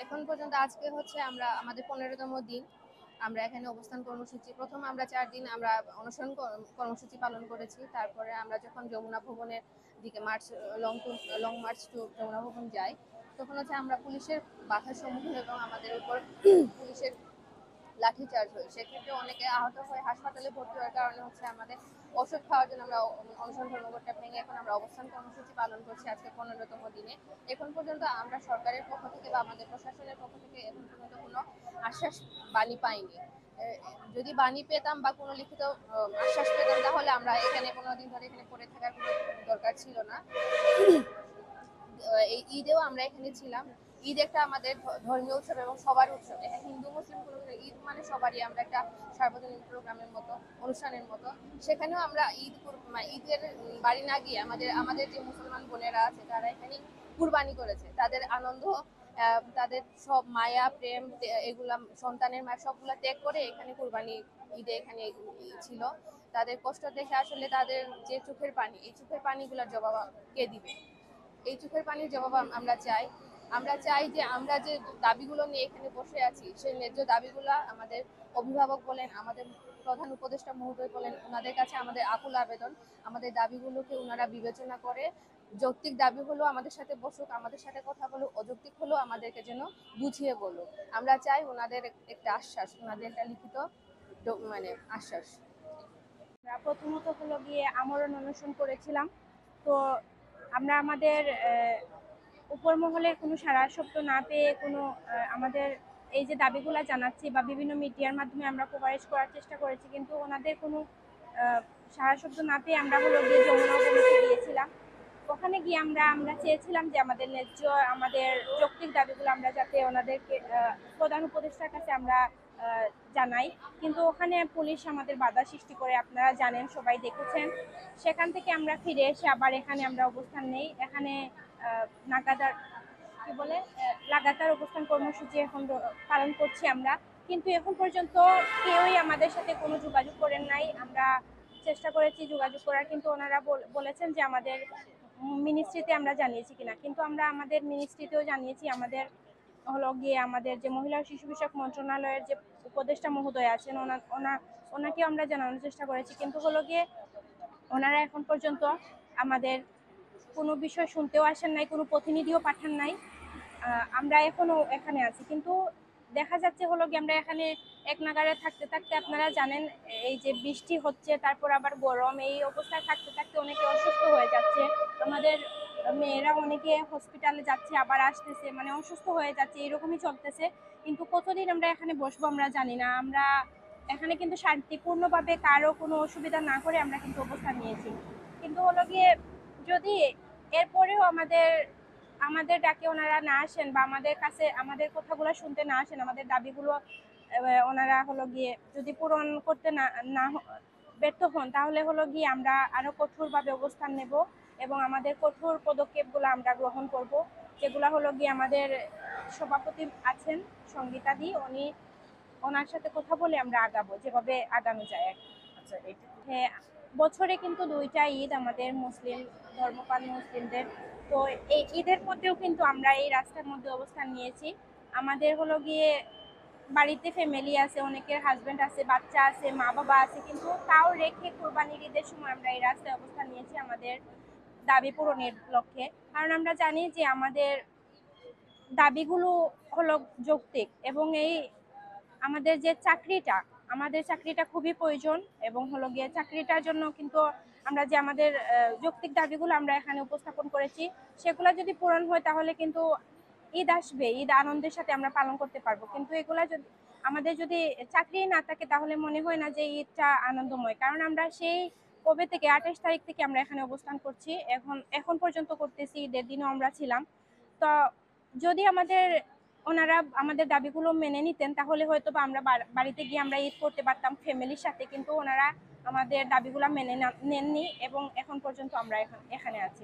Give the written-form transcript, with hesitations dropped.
এখন পর্যন্ত আজকে হচ্ছে আমরা আমাদের 15তম দিন। আমরা এখানে অবস্থান কর্মসূচি প্রথম আমরা 4 দিন আমরা অনশন কর্মসূচি পালন করেছি। তারপরে আমরা যখন যমুনা ভবনের দিকে লং মার্চ টু যমুনা ভবন যাই, তখন হচ্ছে আমরা পুলিশের বাধার সম্মুখীন এবং আমাদের উপর পুলিশের লাঠিচার্জ হয়। সেক্ষেত্রে অনেকে আহত হয়ে হাসপাতালে ভর্তি হওয়ার কারণে হচ্ছে আমাদের ওষুধ খাওয়ার জন্য আমরা অনশন ধর্মঘটটা ভেঙে এখন আমরা অবস্থান কর্মসূচি পালন করছি আজকে 15তম দিনে। এখন পর্যন্ত আমরা সরকারের পক্ষ থেকে বা আমাদের প্রশাসনের পক্ষ থেকে এখন পর্যন্ত কোনো আশ্বাস বাণী পাইনি। যদি বাণী পেতাম বা কোনো লিখিত আশ্বাস পেতাম তাহলে আমরা এখানে 15 দিন ধরে এখানে পড়ে থাকার কোনো দরকার ছিল না। এই ঈদেও আমরা এখানে ছিলাম। ঈদ একটা আমাদের ধর্মীয় উৎসব এবং সবার উৎসব। এখানে হিন্দু মুসলিম কোনো ঈদ মানে সবারই আমরা একটা সার্বজনীন প্রোগ্রামের মতো, অনুষ্ঠানের মতো। সেখানেও আমরা ঈদের বাড়ি না গিয়ে আমাদের যে মুসলমান বোনেরা আছে তারা এখানে কুরবানি করেছে। তাদের আনন্দ, তাদের সব মায়া প্রেম এগুলা সন্তানের মায়া সবগুলা ত্যাগ করে এখানে কুরবানি ঈদে এখানে ছিল। তাদের কষ্ট দেখে আসলে তাদের যে চোখের পানি, এই চোখের পানিগুলোর জবাব কে দিবে? এই চোখের পানির জবাব আমরা চাই। আমরা চাই যে আমরা যে দাবিগুলো নিয়ে এখানে বসে আছি সেই ন্যায্য দাবিগুলো আমাদের অভিভাবক বলেন, আমাদের প্রধান উপদেষ্টা মহোদয় বলেন, ওনাদের কাছে আমাদের আকুল আবেদন আমাদের দাবিগুলোকে ওনারা বিবেচনা করে যৌক্তিক দাবি হলো আমাদের সাথে বসুক, আমাদের সাথে কথা বলুক, অযৌক্তিক হলো আমাদেরকে যেন বুঝিয়ে বলুক। আমরা চাই ওনাদের একটা আশ্বাস, ওনাদের একটা লিখিত আশ্বাস। প্রথমত হলো গিয়ে আমরণ অনশন করেছিলাম। তো আমরা আমাদের উপর মহলের কোনো সাড়া শব্দ না পেয়ে আমাদের এই যে দাবিগুলো জানাচ্ছি বা বিভিন্ন মিডিয়ার মাধ্যমে আমরা কভারেজ করার চেষ্টা করেছি, কিন্তু ওনাদের কোনো সাড়া শব্দ না পেয়ে আমরা হলো গিয়ে যমুনা ভবনে গিয়েছিলাম। ওখানে গিয়ে আমরা চেয়েছিলাম যে আমাদের ন্যায্য আমাদের যৌক্তিক দাবিগুলো আমরা যাতে ওনাদেরকে প্রধান উপদেষ্টার কাছে আমরা জানাই, কিন্তু ওখানে পুলিশ আমাদের বাধা সৃষ্টি করে, আপনারা জানেন, সবাই দেখেছেন। সেখান থেকে আমরা ফিরে এসে আবার এখানে আমরা অবস্থান নেই। এখানে লাগাতার অবস্থান কর্মসূচি এখন পালন করছি আমরা, কিন্তু এখন পর্যন্ত কেউই আমাদের সাথে কোনো যোগাযোগ করেন নাই। আমরা চেষ্টা করেছি যোগাযোগ করার, কিন্তু ওনারা বলেছেন যে আমাদের মিনিস্ট্রিতে আমরা জানিয়েছি কিনা, কিন্তু আমরা আমাদের মিনিস্ট্রিতেও জানিয়েছি। আমাদের হলো গিয়ে আমাদের যে মহিলা ও শিশু বিষয়ক মন্ত্রণালয়ের যে উপদেষ্টা মহোদয় আছেন ওনাকেও আমরা জানানোর চেষ্টা করেছি, কিন্তু হলো গিয়ে ওনারা এখন পর্যন্ত আমাদের কোনো বিষয় শুনতেও আসেন নাই, কোনো প্রতিনিধিও পাঠান নাই। আমরা এখনো এখানে আছি, কিন্তু দেখা যাচ্ছে হলো কি আমরা এখানে এক নাগারে থাকতে থাকতে, আপনারা জানেন, এই যে বৃষ্টি হচ্ছে, তারপর আবার গরম, এই অবস্থায় থাকতে থাকতে অনেকে অসুস্থ হয়ে যাচ্ছে। আমাদের মেয়েরা অনেকে হসপিটালে যাচ্ছে আবার আসতেছে, মানে অসুস্থ হয়ে যাচ্ছে, এরকমই চলতেছে। কিন্তু কতদিন আমরা এখানে বসবো আমরা জানি না। আমরা এখানে কিন্তু শান্তিপূর্ণভাবে কারো কোনো অসুবিধা না করে আমরা কিন্তু অবস্থান নিয়েছি, কিন্তু হলো গিয়ে যদি এরপরেও আমাদের আমাদের ডাকে ওনারা না আসেন বা আমাদের কাছে আমাদের কথাগুলো শুনতে না আসেন, আমাদের দাবিগুলো ওনারা হলো গিয়ে যদি পূরণ করতে না ব্যর্থ হন, তাহলে হলো গিয়ে আমরা আরো কঠোরভাবে অবস্থান নেব এবং আমাদের কঠোর পদক্ষেপগুলো আমরা গ্রহণ করব, যেগুলো হলো গিয়ে আমাদের সভাপতি আছেন সঙ্গীতাদি, ওনার সাথে কথা বলে আমরা আগাবো, যেভাবে আগানো যায় আর কি। আচ্ছা, হ্যাঁ, বছরে কিন্তু 2টা ঈদ আমাদের মুসলিম ধর্মপ্রাণ মুসলিমদের। তো এই ঈদের মধ্যেও কিন্তু আমরা এই রাস্তার মধ্যে অবস্থান নিয়েছি। আমাদের হলো গিয়ে বাড়িতে ফ্যামিলি আছে, অনেকের হাজবেন্ড আছে, বাচ্চা আছে, মা বাবা আছে, কিন্তু তাও রেখে কোরবানির ঈদের সময় আমরা এই রাস্তায় অবস্থান নিয়েছি আমাদের দাবি পূরণের লক্ষ্যে। কারণ আমরা জানি যে আমাদের দাবিগুলো হলো যৌক্তিক, এবং আমাদের যে আমাদের চাকরিটা খুবই প্রয়োজন, এবং হলো গিয়ে চাকরিটার জন্য কিন্তু আমরা যে আমাদের যৌক্তিক দাবিগুলো আমরা এখানে উপস্থাপন করেছি, সেগুলো যদি পূরণ হয় তাহলে কিন্তু ঈদ আসবে, ঈদ আনন্দের সাথে আমরা পালন করতে পারবো। কিন্তু এগুলা যদি চাকরি না থাকে তাহলে মনে হয় না যে ঈদটা আনন্দময়। কারণ আমরা সেই কবে থেকে 28 তারিখ থেকে আমরা এখানে অবস্থান করছি, এখন পর্যন্ত করতেছি, ঈদের দিনও আমরা ছিলাম। তো যদি ওনারা আমাদের দাবিগুলো মেনে নিতেন তাহলে হয়তো বা আমরা বাড়িতে গিয়ে আমরা ঈদ করতে পারতাম ফ্যামিলির সাথে, কিন্তু ওনারা আমাদের দাবিগুলো মেনে নেননি এবং এখন পর্যন্ত আমরা এখানে আছি।